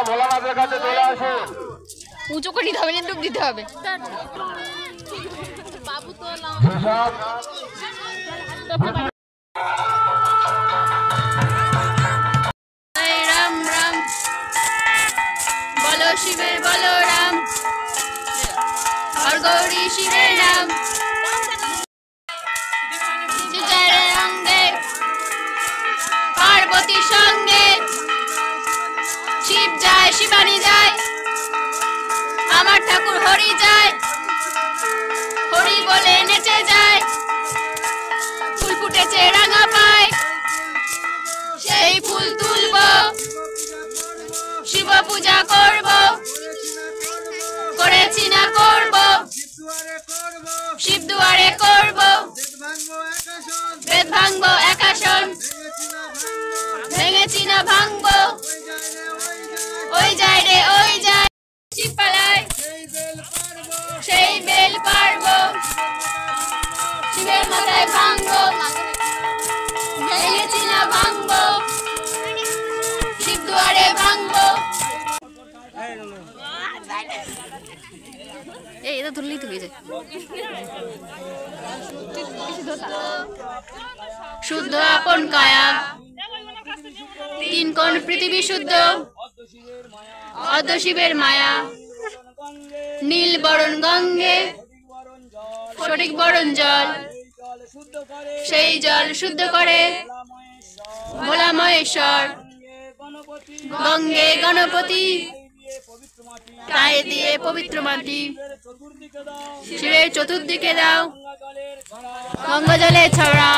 ভোলানাথের কাছে চলে আসুন। উঁচু করে নিতে হবে না, ডুব দিতে হবে। রাম রাম বলো শিবের বলো রাম, হর গৌরী শিবের নাম। অঙ্গে পার্বতীর সঙ্গে শিব যায় শিবানী যায়, আমার ঠাকুর হরি যায়, হরি বলে নেচে যায়। ফুল ফুটেছে রাঙা পায়, সেই ফুল তুলবো, শিব পূজা করব, করেছি না করব, শিব দুয়ারে করব, বেদ ভাঙবো একাশন, ভেঙেছি না ভাঙবো, ওই যায় রে ওই যায় শিব পালায়, সেই বেল পারবো, শিবের মাথায় ভাঙবো, ভেঙেছি না ভাঙবো, শিব দুয়ারে ভাঙবো। এই এটা ধরলেই তো হয়ে যায়। শুদ্ধ আপন কায়া, তিন কোণ পৃথিবী শুদ্ধ, অর্ধ শিবের মায়া, নীল বরণ গঙ্গে সঠিক বরণ জল, সেই জল শুদ্ধ করে ভোলা মহেশ্বর, গঙ্গে গণপতি গায়ে দিয়ে পবিত্র মাটি, শিবের চতুর্দিকে দাও গঙ্গা জলে ছড়া।